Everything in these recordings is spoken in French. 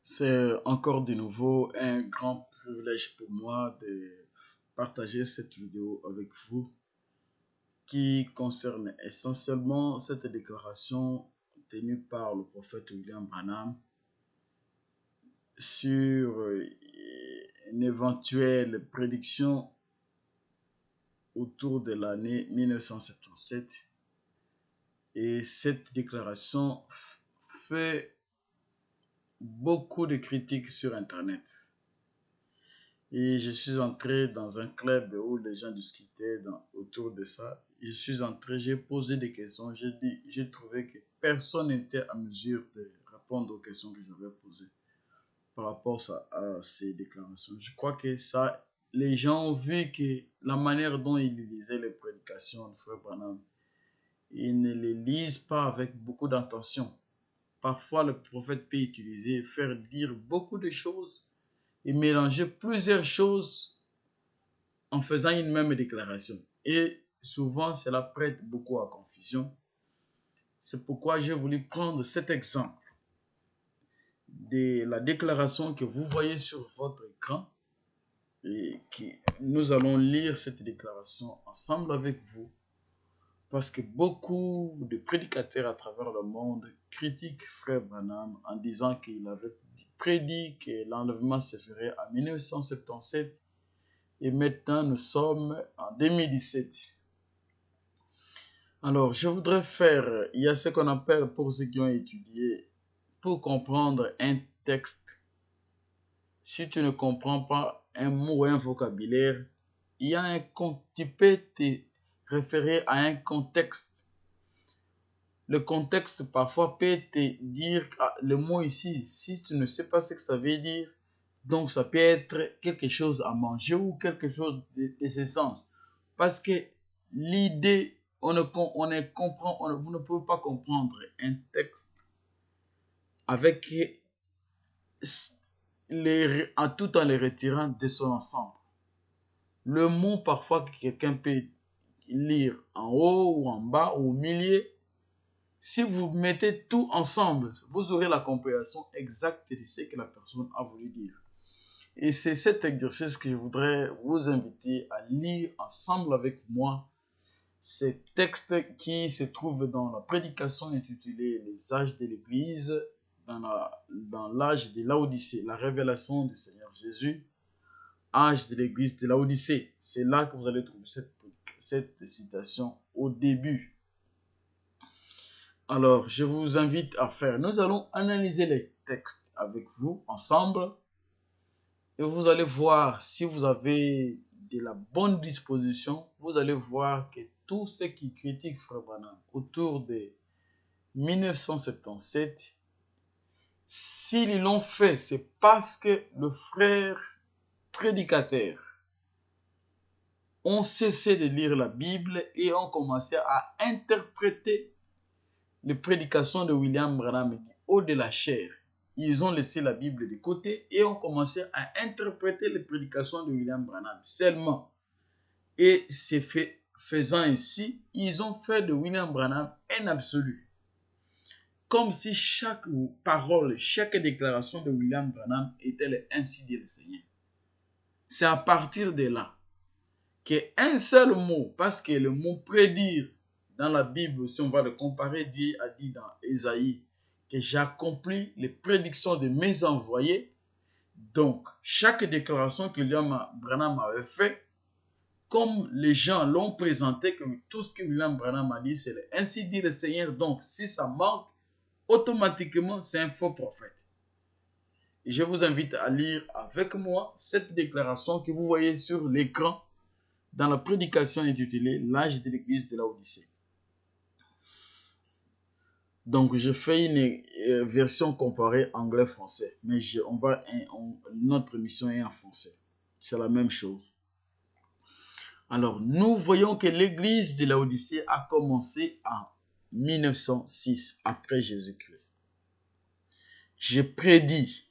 C'est encore de nouveau un grand privilège pour moi de partager cette vidéo avec vous qui concerne essentiellement cette déclaration tenue par le prophète William Branham sur une éventuelle prédiction autour de l'année 1977. Et cette déclaration fait beaucoup de critiques sur Internet. Et je suis entré dans un club où les gens discutaient autour de ça. J'ai posé des questions. J'ai trouvé que personne n'était à mesure de répondre aux questions que j'avais posées par rapport à ces déclarations. Je crois que ça, les gens ont vu que la manière dont ils lisaient les prédications de Frère Branham, ils ne les lisent pas avec beaucoup d'intention. Parfois, le prophète peut faire dire beaucoup de choses et mélanger plusieurs choses en faisant une même déclaration. Et souvent, cela prête beaucoup à confusion. C'est pourquoi j'ai voulu prendre cet exemple de la déclaration que vous voyez sur votre écran. Et nous allons lire cette déclaration ensemble avec vous. Parce que beaucoup de prédicateurs à travers le monde critiquent Frère Branham en disant qu'il avait prédit que l'enlèvement se ferait en 1977 et maintenant nous sommes en 2017. Alors, je voudrais il y a ce qu'on appelle, pour ceux qui ont étudié, pour comprendre un texte, si tu ne comprends pas un mot ou un vocabulaire, tu peux te référer à un contexte. Le contexte parfois peut te dire le mot ici, si tu ne sais pas ce que ça veut dire, donc ça peut être quelque chose à manger ou quelque chose de ce sens. Parce que l'idée, vous ne pouvez pas comprendre un texte avec tout en les retirant de son ensemble. Le mot parfois que quelqu'un peut lire en haut ou en bas ou au milieu, si vous mettez tout ensemble, vous aurez la compréhension exacte de ce que la personne a voulu dire. Et c'est cet exercice que je voudrais vous inviter à lire ensemble avec moi. Ces textes qui se trouvent dans la prédication intitulée « Les âges de l'Église » dans l'âge de Laodicée, la révélation du Seigneur Jésus, âge de l'Église de Laodicée. C'est là que vous allez trouver cette citation au début. Alors, je vous invite à faire. Nous allons analyser les textes avec vous ensemble. Et vous allez voir, si vous avez de la bonne disposition, vous allez voir que tous ceux qui critiquent Frère Branham autour de 1977, s'ils l'ont fait, c'est parce que le frère prédicateur ont cessé de lire la Bible et ont commencé à interpréter les prédications de William Branham au-delà de la chair. Ils ont laissé la Bible de côté et ont commencé à interpréter les prédications de William Branham seulement. Et faisant ainsi, ils ont fait de William Branham un absolu. Comme si chaque parole, chaque déclaration de William Branham était le ainsi dit le Seigneur. C'est à partir de là qu'un seul mot, parce que le mot prédire dans la Bible, si on va le comparer, Dieu a dit dans Ésaïe que j'accomplis les prédictions de mes envoyés. Donc, chaque déclaration que William Branham avait fait, comme les gens l'ont présenté, que tout ce que William Branham a dit, c'est ainsi dit le Seigneur. Donc, si ça manque, automatiquement, c'est un faux prophète. Et je vous invite à lire avec moi cette déclaration que vous voyez sur l'écran dans la prédication intitulée « L'âge de l'Église de Laodicée ». Donc, je fais une version comparée anglais-français, mais notre mission est en français. C'est la même chose. Alors, nous voyons que l'église de Laodicée a commencé en 1906, après Jésus-Christ. Je prédis,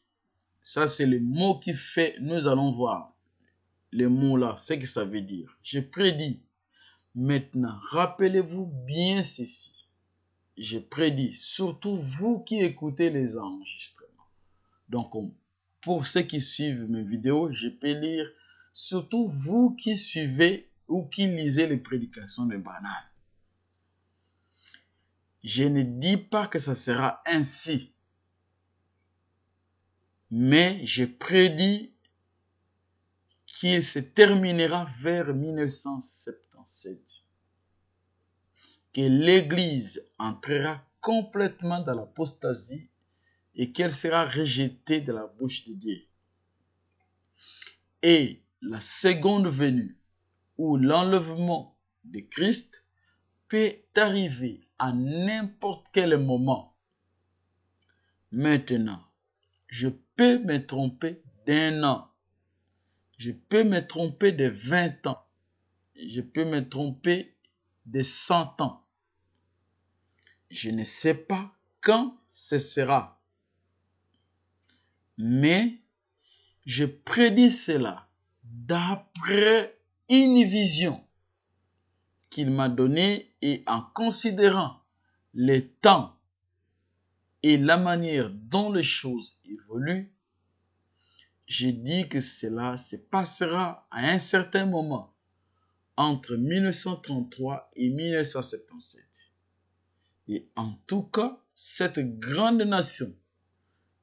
ça c'est le mot qui fait, nous allons voir le mot là, ce que ça veut dire. Je prédis. Maintenant, rappelez-vous bien ceci. Je prédis, surtout vous qui écoutez les enregistrements. Donc, pour ceux qui suivent mes vidéos, je peux lire, surtout vous qui suivez ou qui lisez les prédications de Branham. Je ne dis pas que ça sera ainsi, mais je prédis qu'il se terminera vers 1977, que l'Église entrera complètement dans l'apostasie et qu'elle sera rejetée de la bouche de Dieu. Et la seconde venue, ou l'enlèvement de Christ, peut arriver à n'importe quel moment. Maintenant, je peux me tromper d'1 an. Je peux me tromper de 20 ans. Je peux me tromper de 100 ans. Je ne sais pas quand ce sera. Mais je prédis cela d'après une vision qu'il m'a donnée et en considérant les temps et la manière dont les choses évoluent, je dis que cela se passera à un certain moment entre 1933 et 1977. Et en tout cas, cette grande nation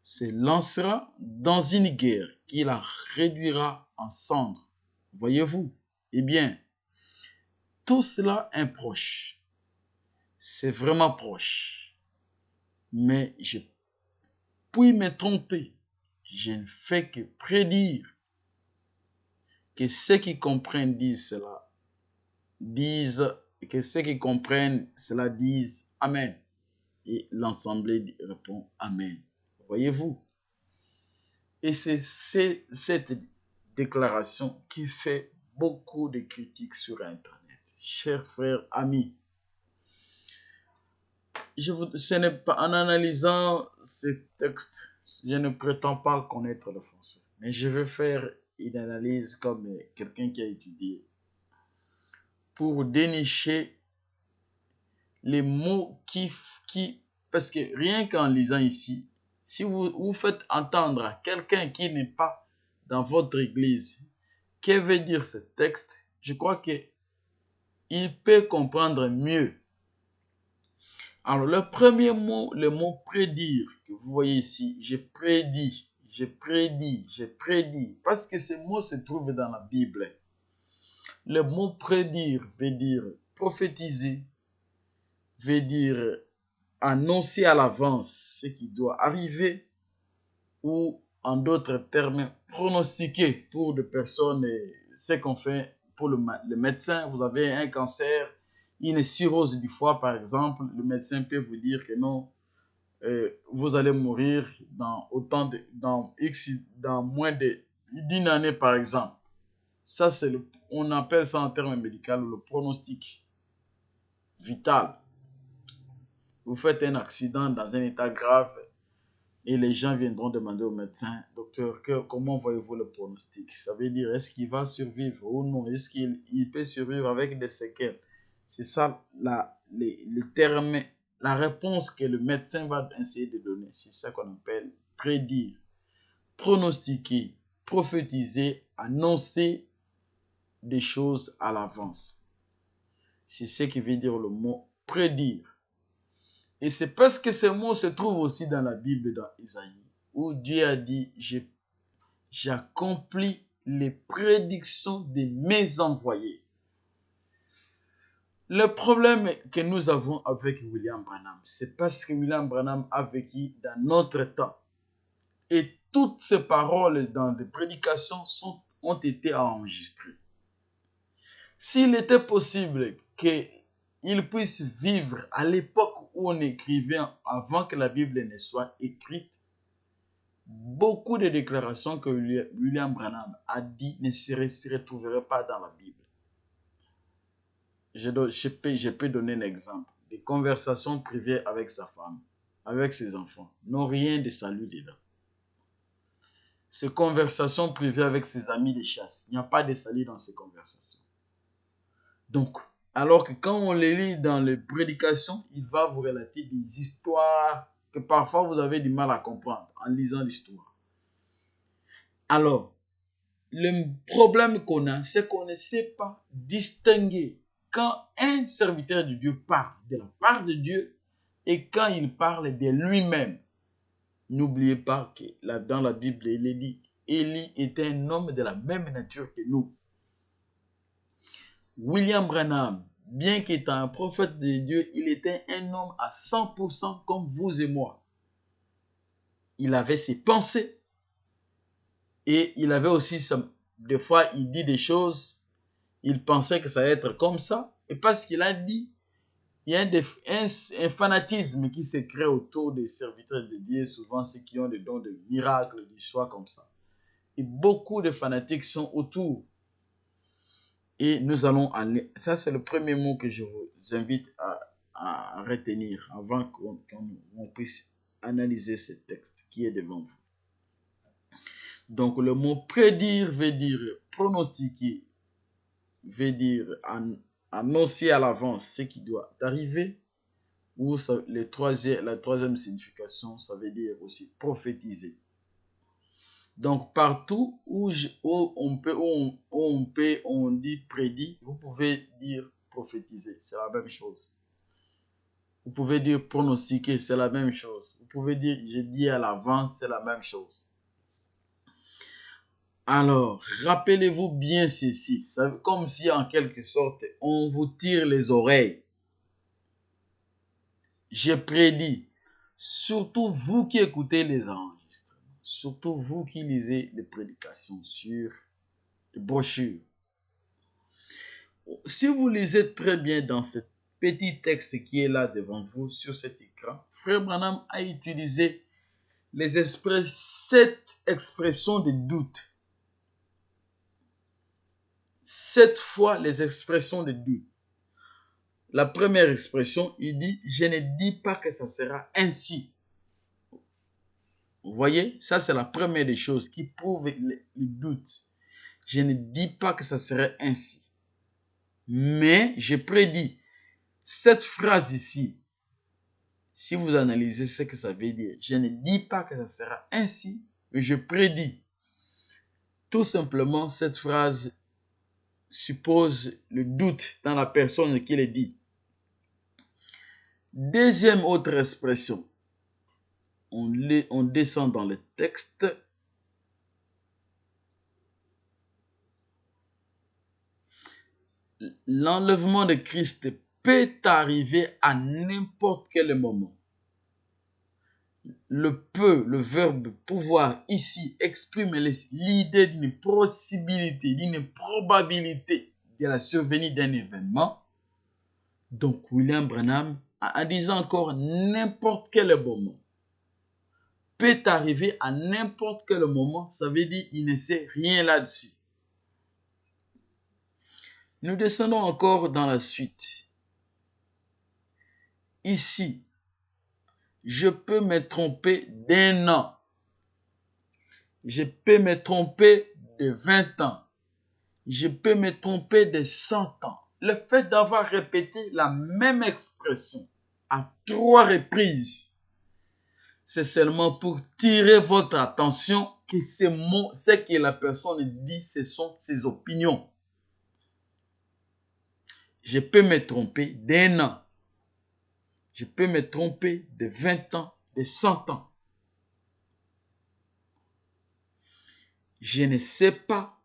se lancera dans une guerre qui la réduira en cendres. Voyez-vous? Eh bien, tout cela est proche. C'est vraiment proche. Mais je puis me tromper. Je ne fais que prédire que ceux qui comprennent disent que ceux qui comprennent cela disent Amen. Et l'assemblée répond Amen. Voyez-vous? Et c'est cette déclaration qui fait beaucoup de critiques sur Internet. Chers frères, amis, ce n'est pas en analysant ces textes, je ne prétends pas connaître le français, mais je vais faire une analyse comme quelqu'un qui a étudié pour dénicher les mots parce que rien qu'en lisant ici, si vous faites entendre à quelqu'un qui n'est pas dans votre église, que veut dire ce texte, je crois qu'il peut comprendre mieux. Alors, le premier mot, le mot prédire, que vous voyez ici, je prédis, parce que ce mot se trouve dans la Bible. Le mot prédire veut dire prophétiser, veut dire annoncer à l'avance ce qui doit arriver, ou en d'autres termes, pronostiquer pour des personnes, ce qu'on fait pour le médecin. Vous avez un cancer, une cirrhose du foie par exemple, le médecin peut vous dire que non, vous allez mourir dans moins d'une année par exemple. Ça, on appelle ça en termes médicaux le pronostic vital. Vous faites un accident dans un état grave et les gens viendront demander au médecin, docteur, comment voyez-vous le pronostic? Ça veut dire, est-ce qu'il va survivre ou non? Est-ce qu'il peut survivre avec des séquelles? C'est ça le terme, la réponse que le médecin va essayer de donner. C'est ça qu'on appelle prédire, pronostiquer, prophétiser, annoncer des choses à l'avance. C'est ce qui veut dire le mot prédire. Et c'est parce que ce mot se trouve aussi dans la Bible, dans Isaïe, où Dieu a dit, j'accomplis les prédictions de mes envoyés. Le problème que nous avons avec William Branham, c'est parce que William Branham a vécu dans notre temps. Et toutes ces paroles dans les prédications ont été enregistrées. S'il était possible qu'il puisse vivre à l'époque où on écrivait avant que la Bible ne soit écrite, beaucoup de déclarations que William Branham a dit ne se retrouveraient pas dans la Bible. Je peux donner un exemple. Des conversations privées avec sa femme, avec ses enfants, n'ont rien de salut dedans. Ces conversations privées avec ses amis de chasse, il n'y a pas de salut dans ces conversations. Donc, alors que quand on les lit dans les prédications, il va vous relater des histoires que parfois vous avez du mal à comprendre en lisant l'histoire. Alors, le problème qu'on a, c'est qu'on ne sait pas distinguer quand un serviteur de Dieu parle de la part de Dieu et quand il parle de lui-même. N'oubliez pas que dans la Bible, il est dit, Élie était un homme de la même nature que nous. William Branham, bien qu'étant un prophète de Dieu, il était un homme à 100% comme vous et moi. Il avait ses pensées et il avait aussi, des fois, il dit des choses, il pensait que ça allait être comme ça, et parce qu'il a dit, il y a un fanatisme qui se crée autour des serviteurs de Dieu, souvent ceux qui ont des dons de miracles, d'histoires comme ça. Et beaucoup de fanatiques sont autour. Et nous allons aller, ça c'est le premier mot que je vous invite à retenir avant qu'on puisse analyser ce texte qui est devant vous. Donc le mot prédire veut dire pronostiquer, veut dire annoncer à l'avance ce qui doit arriver, ou la troisième signification, ça veut dire aussi prophétiser. Donc partout où on dit prédit, vous pouvez dire prophétiser, c'est la même chose. Vous pouvez dire pronostiquer, c'est la même chose. Vous pouvez dire je dis à l'avance, c'est la même chose. Alors, rappelez-vous bien ceci, c'est comme si en quelque sorte on vous tire les oreilles. Je prédis, surtout vous qui écoutez les enregistrements, surtout vous qui lisez les prédications sur les brochures. Si vous lisez très bien dans ce petit texte qui est là devant vous sur cet écran, Frère Branham a utilisé 7 expressions de doute. 7 fois les expressions de doute. La première expression, il dit, je ne dis pas que ça sera ainsi. Vous voyez, ça c'est la première des choses qui prouve le doute. Je ne dis pas que ça serait ainsi. Mais je prédis. Cette phrase ici, si vous analysez ce que ça veut dire, je ne dis pas que ça sera ainsi, mais je prédis. Tout simplement, cette phrase suppose le doute dans la personne qui le dit. Deuxième autre expression, on descend dans le texte. L'enlèvement de Christ peut arriver à n'importe quel moment. Le verbe pouvoir ici exprime l'idée d'une possibilité, d'une probabilité de la survenue d'un événement. Donc William Branham, en disant encore n'importe quel moment, peut arriver à n'importe quel moment, ça veut dire qu'il ne sait rien là-dessus. Nous descendons encore dans la suite. Ici, je peux me tromper d'1 an. Je peux me tromper de 20 ans. Je peux me tromper de 100 ans. Le fait d'avoir répété la même expression à 3 reprises, c'est seulement pour tirer votre attention que ces mots, ce que la personne dit, ce sont ses opinions. Je peux me tromper d'1 an. Je peux me tromper de 20 ans, de 100 ans. Je ne sais pas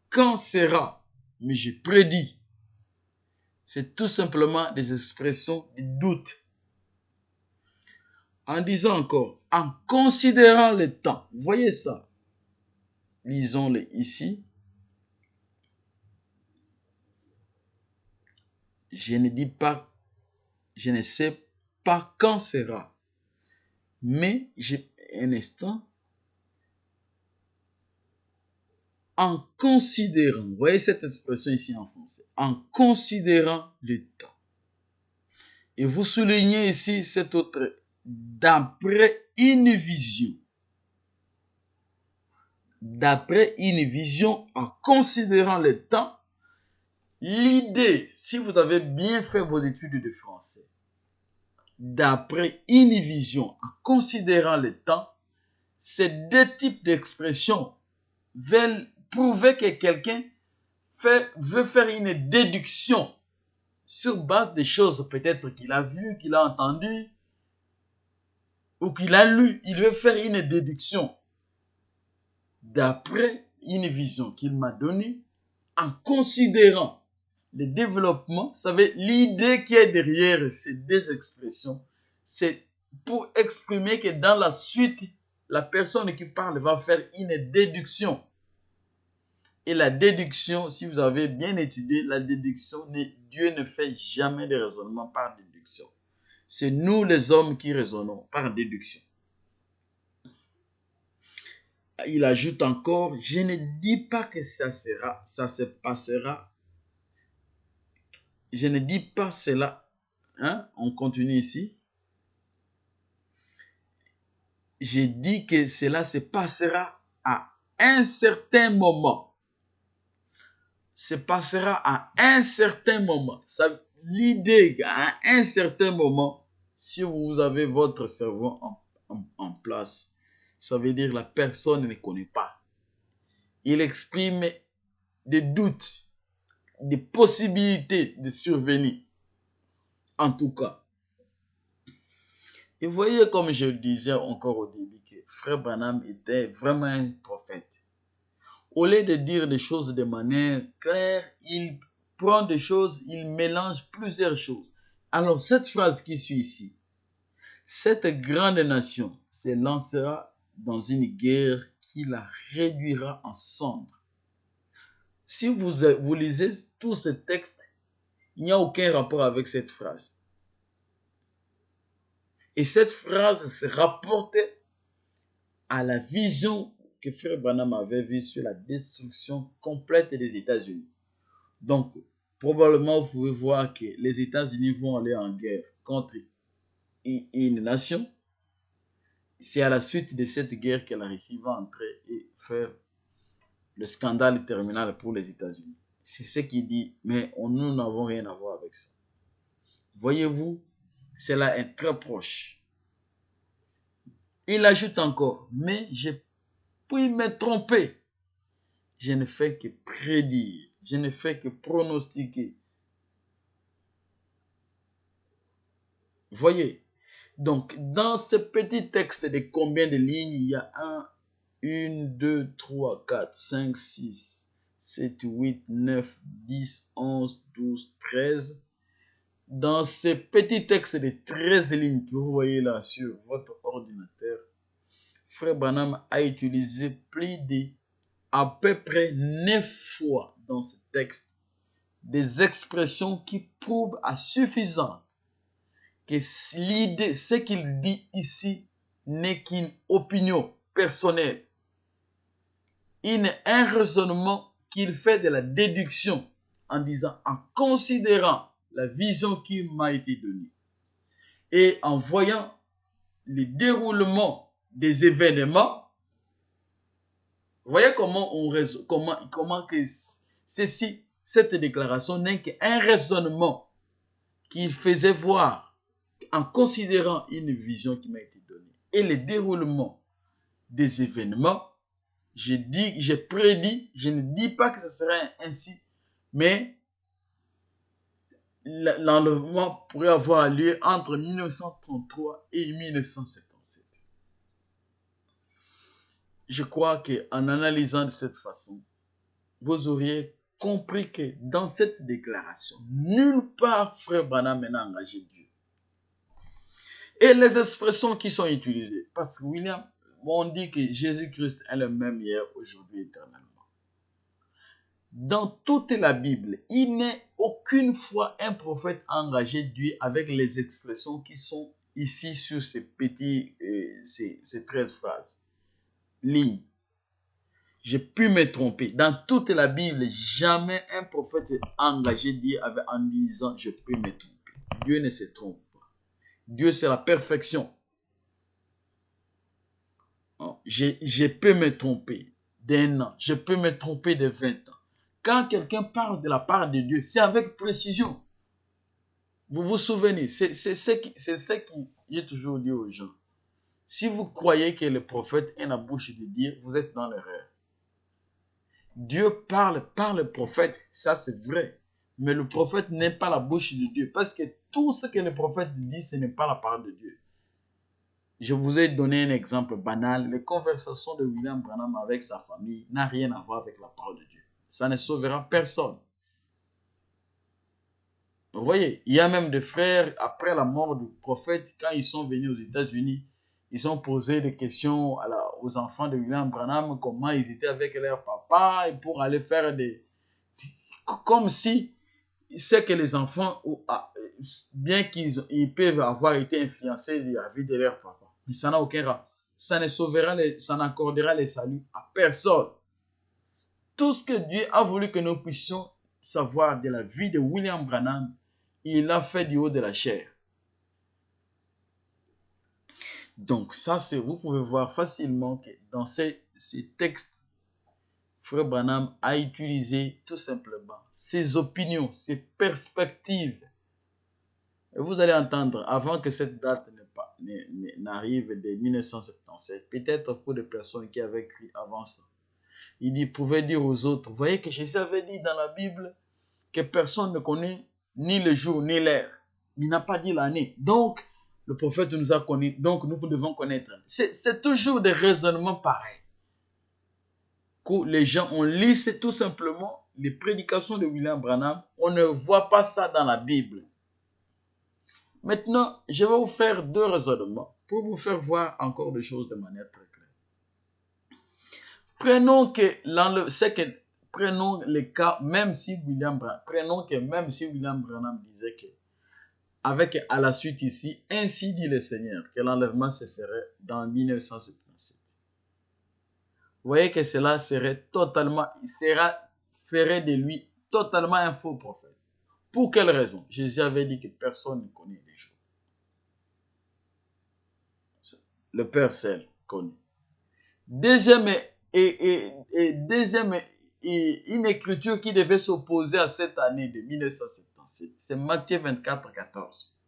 quand sera, mais je prédis. C'est tout simplement des expressions de doute. En disant encore, en considérant le temps. Vous voyez ça? Lisons-le ici. Je ne dis pas, je ne sais pas quand sera. Mais j'ai un instant. En considérant, vous voyez cette expression ici en français, en considérant le temps. Et vous soulignez ici cette autre, d'après une vision. D'après une vision, en considérant le temps, l'idée, si vous avez bien fait vos études de français, d'après une vision, en considérant le temps, c'est 2 types d'expressions veulent prouver que quelqu'un veut faire une déduction sur base des choses peut-être qu'il a vues, qu'il a entendues ou qu'il a lues. Il veut faire une déduction d'après une vision qu'il m'a donnée en considérant le développement. Vous savez, l'idée qui est derrière ces deux expressions, c'est pour exprimer que dans la suite, la personne qui parle va faire une déduction. Et la déduction, si vous avez bien étudié, la déduction, Dieu ne fait jamais de raisonnement par déduction. C'est nous les hommes qui raisonnons par déduction. Il ajoute encore, je ne dis pas que ça se passera. Je ne dis pas cela. On continue ici. Je dis que cela se passera à un certain moment. Se passera à un certain moment. L'idée qu'à un certain moment, si vous avez votre cerveau en place, ça veut dire que la personne ne connaît pas. Il exprime des doutes, des possibilités de survenir. En tout cas. Et vous voyez, comme je le disais encore au début, que Frère Branham était vraiment un prophète. Au lieu de dire des choses de manière claire, il prend des choses, il mélange plusieurs choses. Alors, cette phrase qui suit ici, cette grande nation se lancera dans une guerre qui la réduira en cendres. Si vous lisez tout ce texte, il n'y a aucun rapport avec cette phrase. Et cette phrase se rapportait à la vision que Frère Branham avait vue sur la destruction complète des États-Unis. Donc, probablement, vous pouvez voir que les États-Unis vont aller en guerre contre une nation. C'est à la suite de cette guerre que la Russie va entrer et faire le scandale terminal pour les États-Unis. C'est ce qu'il dit, mais nous n'avons rien à voir avec ça. Voyez-vous, cela est très proche. Il ajoute encore, mais je puis me tromper. Je ne fais que prédire, je ne fais que pronostiquer. Voyez, donc dans ce petit texte de combien de lignes, il y a 1, 2, 3, 4, 5, 6, 7, 8, 9, 10, 11, 12, 13. Dans ce petit texte de 13 lignes que vous voyez là sur votre ordinateur, Frère Branham a utilisé à peu près 9 fois dans ce texte des expressions qui prouvent à suffisance que l'idée, ce qu'il dit ici n'est qu'une opinion personnelle. Un raisonnement qu'il fait de la déduction en disant, en considérant la vision qui m'a été donnée et en voyant le déroulement des événements. Voyez comment que cette déclaration n'est qu'un raisonnement qu'il faisait voir en considérant une vision qui m'a été donnée et le déroulement des événements. J'ai prédit, je ne dis pas que ce serait ainsi, mais l'enlèvement pourrait avoir lieu entre 1933 et 1977. Je crois qu'en analysant de cette façon, vous auriez compris que dans cette déclaration, nulle part Frère Branham n'a engagé Dieu. Et les expressions qui sont utilisées, parce que William, on dit que Jésus-Christ est le même hier, aujourd'hui, éternellement. Dans toute la Bible, il n'est aucune fois un prophète engagé Dieu avec les expressions qui sont ici sur ces 13 phrases. Lignes. J'ai pu me tromper. Dans toute la Bible, jamais un prophète engagé Dieu en disant je peux me tromper. Dieu ne se trompe pas. Dieu, c'est la perfection. Je peux me tromper d'1 an. Je peux me tromper de 20 ans. Quand quelqu'un parle de la part de Dieu, c'est avec précision. Vous vous souvenez, c'est ce que j'ai toujours dit aux gens. Si vous croyez que le prophète est la bouche de Dieu, vous êtes dans l'erreur. Dieu parle par le prophète, ça c'est vrai. Mais le prophète n'est pas la bouche de Dieu. Parce que tout ce que le prophète dit, ce n'est pas la parole de Dieu. Je vous ai donné un exemple banal. Les conversations de William Branham avec sa famille n'ont rien à voir avec la parole de Dieu. Ça ne sauvera personne. Vous voyez, il y a même des frères, après la mort du prophète, quand ils sont venus aux États-Unis, ils ont posé des questions aux enfants de William Branham, comment ils étaient avec leur papa, et pour aller faire comme si c'est que les enfants, bien qu'ils peuvent avoir été influencés de la vie de leur papa, mais ça n'a aucun rapport. Ça ne sauvera, ça n'accordera le salut à personne. Tout ce que Dieu a voulu que nous puissions savoir de la vie de William Branham, il l'a fait du haut de la chair. Donc ça, vous pouvez voir facilement que dans ces textes, Frère Branham a utilisé tout simplement ses opinions, ses perspectives. Et vous allez entendre, avant que cette date n'arrive de 1977, peut-être pour des personnes qui avaient écrit avant ça, il pouvait dire aux autres, vous voyez que Jésus avait dit dans la Bible que personne ne connaît ni le jour ni l'heure. Il n'a pas dit l'année. Donc, le prophète nous a connus, donc nous devons connaître. C'est toujours des raisonnements pareils. Que les gens, on lit, c'est tout simplement les prédications de William Branham. On ne voit pas ça dans la Bible. Maintenant, je vais vous faire deux raisonnements pour vous faire voir encore des choses de manière très claire. Prenons le cas, même si William Branham disait que, avec à la suite ici, ainsi dit le Seigneur, que l'enlèvement se ferait dans 1977. Vous voyez que cela ferait de lui totalement un faux prophète. Pour quelle raison? Jésus avait dit que personne ne connaît les jours. Le Père seul connaît. Deuxième, une écriture qui devait s'opposer à cette année de 1977, c'est Matthieu 24, 14.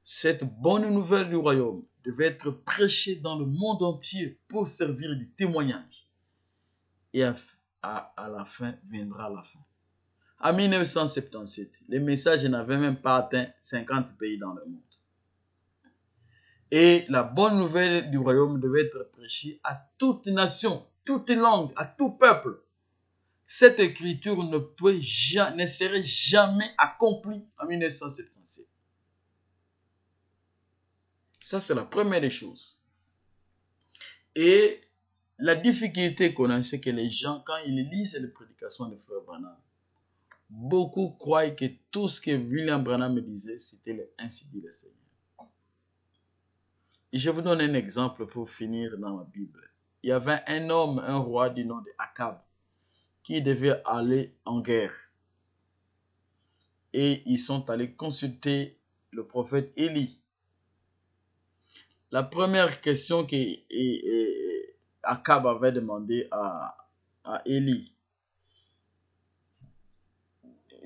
Cette bonne nouvelle du royaume devait être prêchée dans le monde entier pour servir de témoignage. Et à la fin viendra la fin. En 1977, le message n'avait même pas atteint 50 pays dans le monde. Et la bonne nouvelle du royaume devait être prêchée à toute nation, toute langue, à tout peuple. Cette écriture ne serait jamais accomplie en 1977. Ça, c'est la première des choses. Et la difficulté qu'on a, c'est que les gens, quand ils lisent les prédications de Frère Branham, beaucoup croient que tout ce que William Branham disait, c'était le ainsi dit le Seigneur. Et je vous donne un exemple pour finir dans la Bible. Il y avait un homme, un roi du nom de Akab, qui devait aller en guerre. Et ils sont allés consulter le prophète Élie. La première question qu'Akab avait demandé à Élie,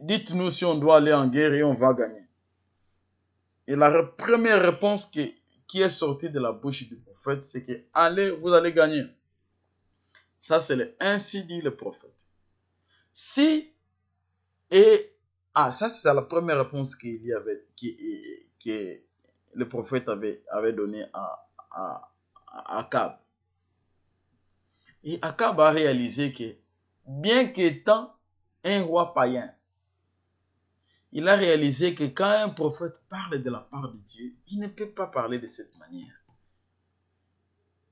dites-nous si on doit aller en guerre et on va gagner. Et la première réponse qui est sortie de la bouche du prophète, c'est que allez, vous allez gagner. Ça, c'est le ainsi dit le prophète. Ça, c'est la première réponse que le prophète avait donnée à Akab. Et Akab a réalisé que, bien qu'étant un roi païen, il a réalisé que quand un prophète parle de la part de Dieu, il ne peut pas parler de cette manière.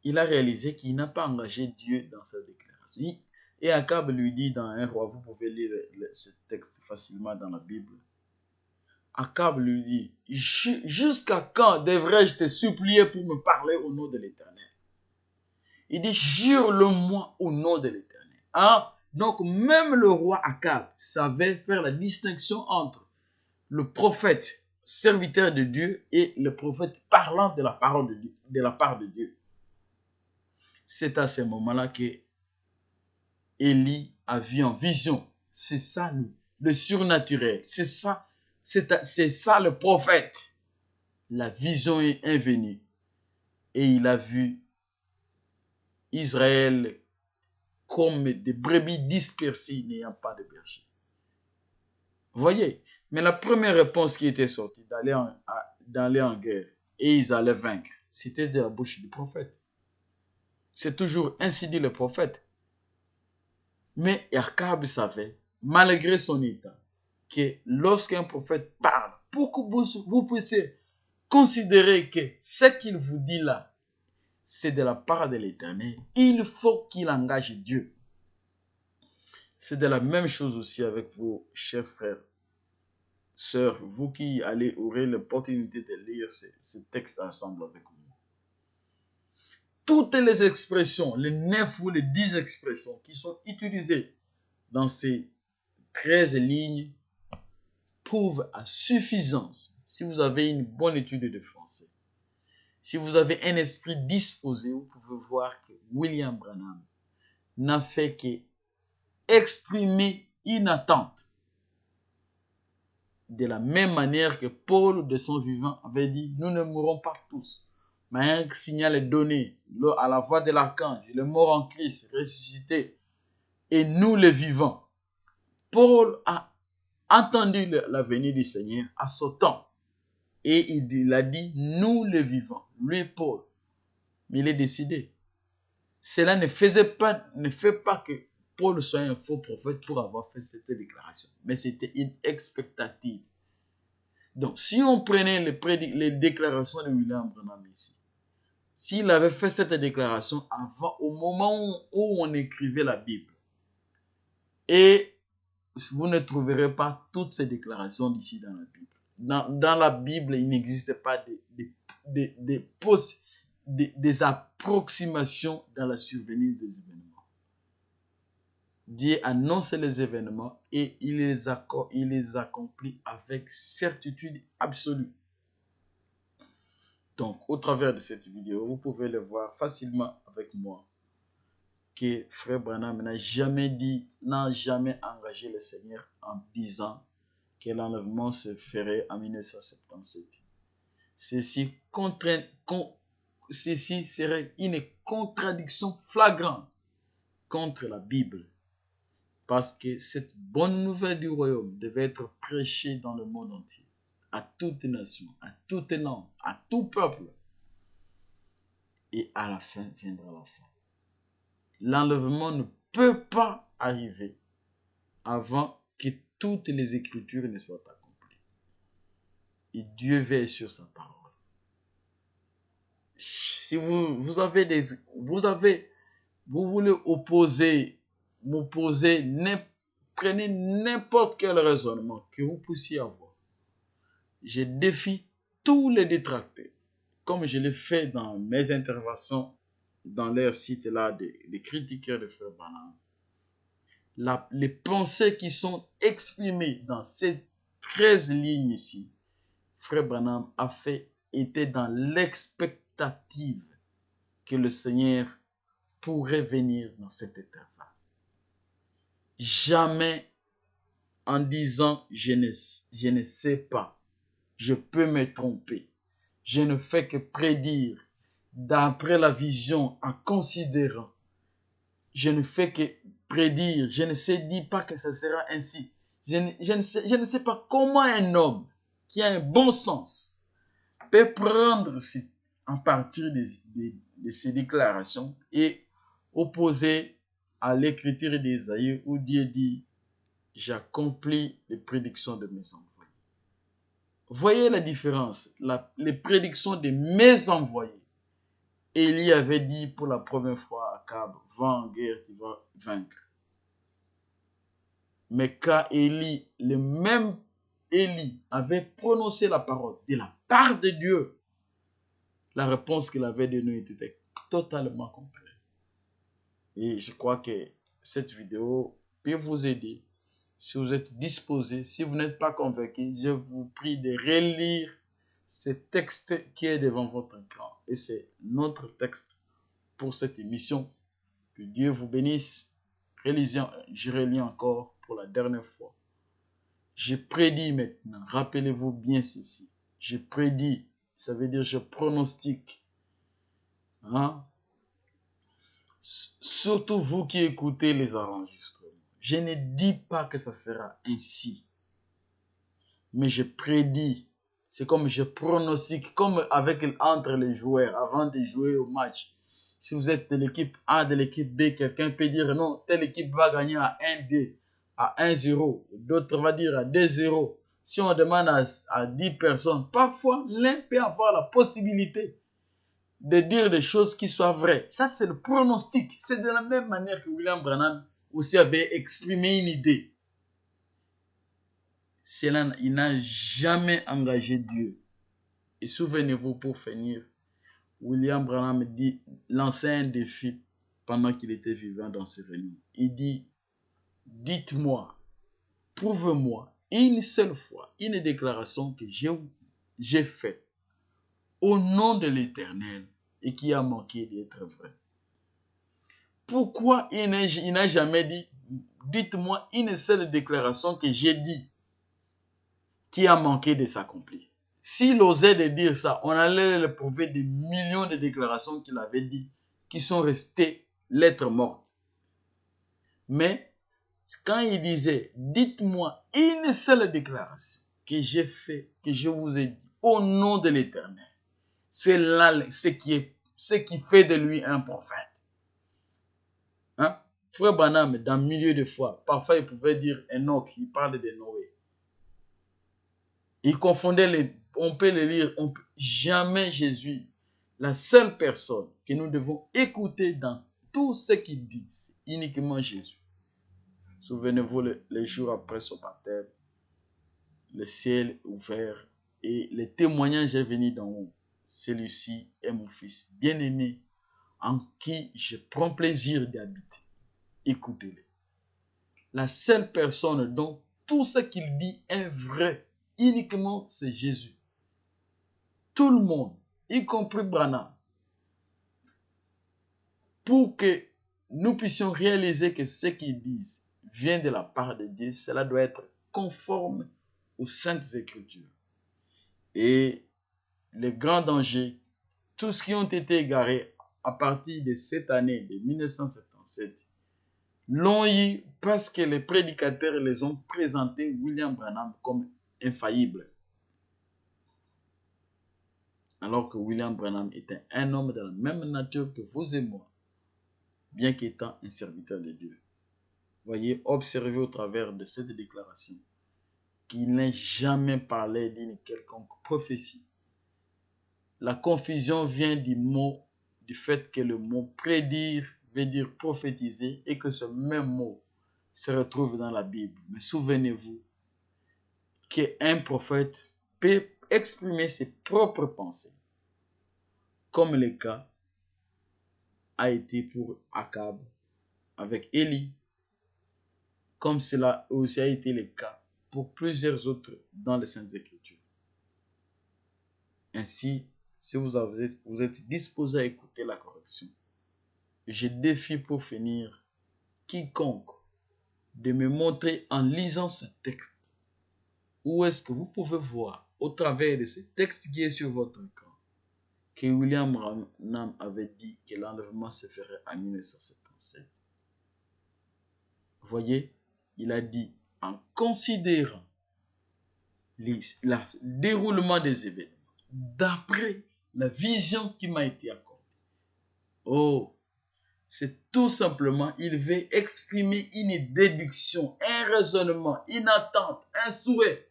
Il a réalisé qu'il n'a pas engagé Dieu dans sa déclaration. Et Akab lui dit dans un roi, vous pouvez lire ce texte facilement dans la Bible. Akab lui dit, jusqu'à quand devrais-je te supplier pour me parler au nom de l'Éternel? Il dit, jure-le-moi au nom de l'Éternel. Hein? Donc même le roi Akab savait faire la distinction entre le prophète, serviteur de Dieu, et le prophète parlant de la parole de Dieu, de la part de Dieu. C'est à ce moment-là que Élie a vu en vision. C'est ça le surnaturel. C'est ça le prophète. La vision est venue. Et il a vu Israël comme des brebis dispersées n'ayant pas de berger. Voyez, mais la première réponse qui était sortie d'aller en guerre et ils allaient vaincre, c'était de la bouche du prophète. C'est toujours ainsi dit le prophète. Mais Akab savait, malgré son état, que lorsqu'un prophète parle, pour que vous puissiez considérer que ce qu'il vous dit là, c'est de la part de l'Éternel, il faut qu'il engage Dieu. C'est de la même chose aussi avec vos chers frères, sœurs, vous qui aurez l'opportunité de lire ce texte ensemble avec moi. Toutes les expressions, les 9 ou les 10 expressions qui sont utilisées dans ces 13 lignes prouvent à suffisance, si vous avez une bonne étude de français, si vous avez un esprit disposé, vous pouvez voir que William Branham n'a fait qu'exprimer une attente. De la même manière que Paul, de son vivant, avait dit, nous ne mourrons pas tous. Mais un signal est donné à la voix de l'archange, le mort en Christ, ressuscité, et nous les vivants. Paul a entendu la venue du Seigneur à son temps. Et il a dit, nous les vivants, lui Paul. Mais il est décidé. Cela ne fait pas que Paul soit un faux prophète pour avoir fait cette déclaration. Mais c'était une expectative. Donc, si on prenait les déclarations de William Branham ici, s'il avait fait cette déclaration au moment où on écrivait la Bible, et vous ne trouverez pas toutes ces déclarations d'ici dans la Bible. Dans la Bible, il n'existe pas des approximations dans la survenue des événements. Dieu annonce les événements et il les accomplit avec certitude absolue. Donc, au travers de cette vidéo, vous pouvez le voir facilement avec moi que Frère Branham n'a jamais engagé le Seigneur en disant que l'enlèvement se ferait en 1977. Ceci serait une contradiction flagrante contre la Bible. Parce que cette bonne nouvelle du royaume devait être prêchée dans le monde entier, à toute nation, à toute langue, à tout peuple. Et à la fin viendra la fin. L'enlèvement ne peut pas arriver avant que toutes les Écritures ne soient accomplies. Et Dieu veille sur sa parole. Si vous voulez m'opposer, prenez n'importe quel raisonnement que vous puissiez avoir. Je défie tous les détracteurs, comme je l'ai fait dans mes interventions dans leur site là, des critiqueurs de Frère Branham. Les pensées qui sont exprimées dans ces 13 lignes ici, Frère Branham était dans l'expectative que le Seigneur pourrait venir dans cet état-là. Jamais en disant je ne sais pas, je peux me tromper. Je ne fais que prédire d'après la vision en considérant. Je ne fais que prédire, je ne dis pas que ça sera ainsi. Je ne sais pas comment un homme qui a un bon sens peut prendre en partir de ces déclarations et opposer à l'écriture d'Ésaïe où Dieu dit « J'accomplis les prédictions de mes envoyés ». Voyez la différence, les prédictions de mes envoyés. Élie avait dit pour la première fois à Akab, va en guerre, tu vas vaincre. Mais quand le même Élie avait prononcé la parole de la part de Dieu, la réponse qu'il avait donnée était totalement contraire. Et je crois que cette vidéo peut vous aider. Si vous êtes disposé, si vous n'êtes pas convaincu, je vous prie de relire ce texte qui est devant votre écran. Et c'est notre texte pour cette émission. Que Dieu vous bénisse. Je relis encore pour la dernière fois. Je prédis maintenant, rappelez-vous bien ceci. Je prédis, ça veut dire je pronostique. Surtout vous qui écoutez les enregistrements. Je ne dis pas que ça sera ainsi. Mais je prédis. C'est comme je pronostique, comme avec entre les joueurs, avant de jouer au match. Si vous êtes de l'équipe A, de l'équipe B, quelqu'un peut dire non, telle équipe va gagner à 1-2, à 1-0. D'autres vont dire à 2-0. Si on demande à 10 personnes, parfois l'un peut avoir la possibilité de dire des choses qui soient vraies. Ça, c'est le pronostic. C'est de la même manière que William Branham aussi avait exprimé une idée. Il n'a jamais engagé Dieu. Et souvenez-vous, pour finir, William Branham lançait un défi pendant qu'il était vivant dans ses réunions. Il dit, dites-moi, prouvez-moi une seule fois une déclaration que j'ai faite au nom de l'Éternel et qui a manqué d'être vrai. Pourquoi il n'a jamais dit, dites-moi une seule déclaration que j'ai dit qui a manqué de s'accomplir? S'il osait de dire ça, on allait le prouver des millions de déclarations qu'il avait dit qui sont restées lettres mortes. Mais quand il disait, dites-moi une seule déclaration que j'ai fait, que je vous ai dit au nom de l'Éternel, c'est là ce qui fait de lui un prophète. Hein? Frère Branham, dans le milieu de foi, parfois il pouvait dire Enoch, il parle de Noé. Il confondait on peut le lire, jamais Jésus, la seule personne que nous devons écouter dans tout ce qu'il dit, c'est uniquement Jésus. Souvenez-vous, le jour après son baptême, le ciel ouvert et le témoignage est venu d'en haut. Celui-ci est mon fils bien-aimé en qui je prends plaisir d'habiter. Écoutez-le. La seule personne dont tout ce qu'il dit est vrai, uniquement c'est Jésus. Tout le monde, y compris Branham, pour que nous puissions réaliser que ce qu'ils disent vient de la part de Dieu, cela doit être conforme aux Saintes Écritures. Et le grand danger, tous ceux qui ont été égarés à partir de cette année de 1977, l'ont eu parce que les prédicateurs les ont présenté William Branham comme infaillible. Alors que William Branham était un homme de la même nature que vous et moi, bien qu'étant un serviteur de Dieu. Voyez, observez au travers de cette déclaration qu'il n'a jamais parlé d'une quelconque prophétie. La confusion vient du fait que le mot prédire veut dire prophétiser et que ce même mot se retrouve dans la Bible. Mais souvenez-vous qu'un prophète peut exprimer ses propres pensées, comme le cas a été pour Akab avec Élie, comme cela aussi a été le cas pour plusieurs autres dans les Saintes Écritures. Ainsi, si vous êtes disposé à écouter la correction, je défie pour finir quiconque de me montrer en lisant ce texte où est-ce que vous pouvez voir au travers de ce texte qui est sur votre écran que William Branham avait dit que l'enlèvement se ferait en 1977. Voyez, il a dit en considérant le déroulement des événements d'après la vision qui m'a été accordée. Oh, c'est tout simplement, il veut exprimer une déduction, un raisonnement, une attente, un souhait.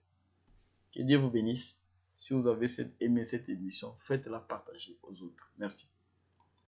Que Dieu vous bénisse. Si vous avez aimé cette émission, faites-la partager aux autres. Merci.